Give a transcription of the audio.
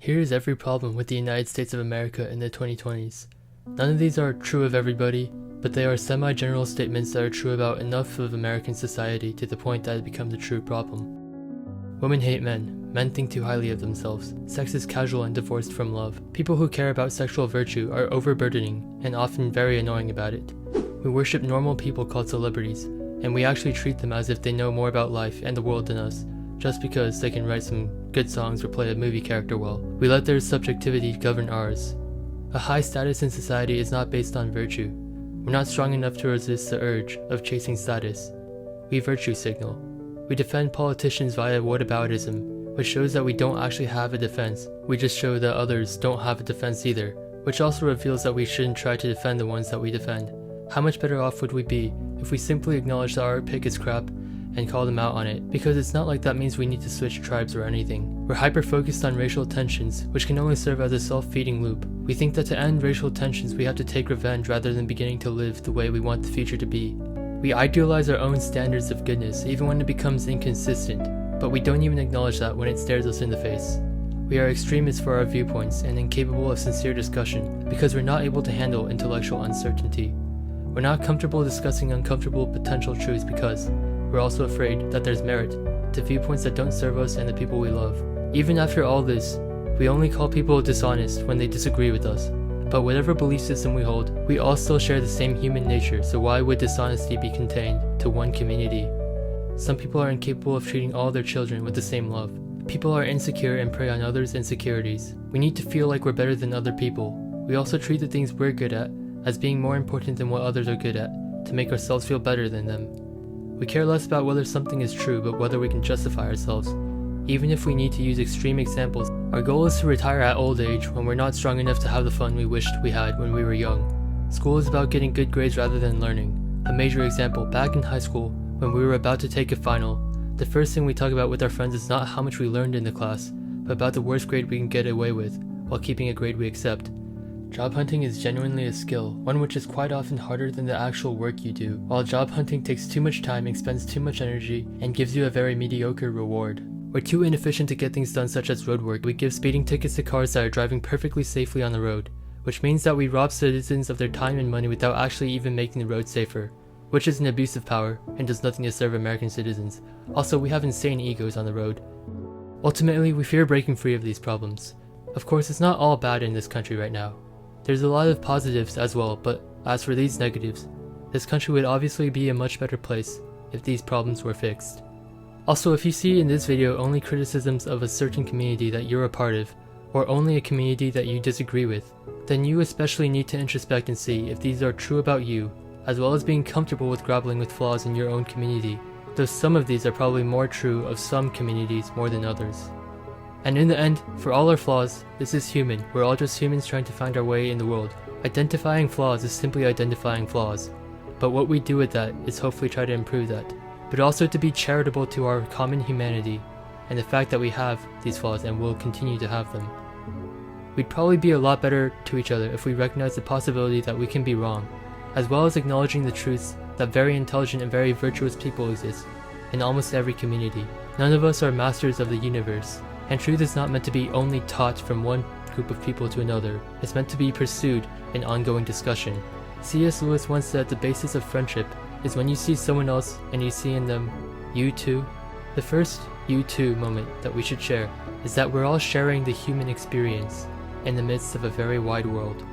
Here is every problem with the United States of America in the 2020s. None of these are true of everybody, but they are semi-general statements that are true about enough of American society to the point that it becomes a true problem. Women hate men. Men think too highly of themselves. Sex is casual and divorced from love. People who care about sexual virtue are overburdening and often very annoying about it. We worship normal people called celebrities, and we actually treat them as if they know more about life and the world than us, just because they can write some good songs or play a movie character well. We let their subjectivity govern ours. A high status in society is not based on virtue. We're not strong enough to resist the urge of chasing status. We virtue signal. We defend politicians via whataboutism, which shows that we don't actually have a defense. We just show that others don't have a defense either, which also reveals that we shouldn't try to defend the ones that we defend. How much better off would we be if we simply acknowledge that our pick is crap and call them out on it, because it's not like that means we need to switch tribes or anything. We're hyper-focused on racial tensions, which can only serve as a self-feeding loop. We think that to end racial tensions we have to take revenge rather than beginning to live the way we want the future to be. We idealize our own standards of goodness even when it becomes inconsistent, but we don't even acknowledge that when it stares us in the face. We are extremists for our viewpoints and incapable of sincere discussion because we're not able to handle intellectual uncertainty. We're not comfortable discussing uncomfortable potential truths because we're also afraid that there's merit to viewpoints that don't serve us and the people we love. Even after all this, we only call people dishonest when they disagree with us. But whatever belief system we hold, we all still share the same human nature, so why would dishonesty be contained to one community? Some people are incapable of treating all their children with the same love. People are insecure and prey on others' insecurities. We need to feel like we're better than other people. We also treat the things we're good at as being more important than what others are good at, to make ourselves feel better than them. We care less about whether something is true, but whether we can justify ourselves, even if we need to use extreme examples. Our goal is to retire at old age when we're not strong enough to have the fun we wished we had when we were young. School is about getting good grades rather than learning. A major example, back in high school, when we were about to take a final, the first thing we talk about with our friends is not how much we learned in the class, but about the worst grade we can get away with, while keeping a grade we accept. Job hunting is genuinely a skill, one which is quite often harder than the actual work you do, while job hunting takes too much time, expends too much energy, and gives you a very mediocre reward. We're too inefficient to get things done such as road work. We give speeding tickets to cars that are driving perfectly safely on the road, which means that we rob citizens of their time and money without actually even making the road safer, which is an abuse of power and does nothing to serve American citizens. Also, we have insane egos on the road. Ultimately, we fear breaking free of these problems. Of course, it's not all bad in this country right now. There's a lot of positives as well, but as for these negatives, this country would obviously be a much better place if these problems were fixed. Also, if you see in this video only criticisms of a certain community that you're a part of, or only a community that you disagree with, then you especially need to introspect and see if these are true about you, as well as being comfortable with grappling with flaws in your own community, though some of these are probably more true of some communities more than others. And in the end, for all our flaws, this is human. We're all just humans trying to find our way in the world. Identifying flaws is simply identifying flaws. But what we do with that is hopefully try to improve that. But also to be charitable to our common humanity and the fact that we have these flaws and will continue to have them. We'd probably be a lot better to each other if we recognize the possibility that we can be wrong, as well as acknowledging the truths that very intelligent and very virtuous people exist in almost every community. None of us are masters of the universe. And truth is not meant to be only taught from one group of people to another. It's meant to be pursued in ongoing discussion. C.S. Lewis once said the basis of friendship is when you see someone else and you see in them, you too. The first you too moment that we should share is that we're all sharing the human experience in the midst of a very wide world.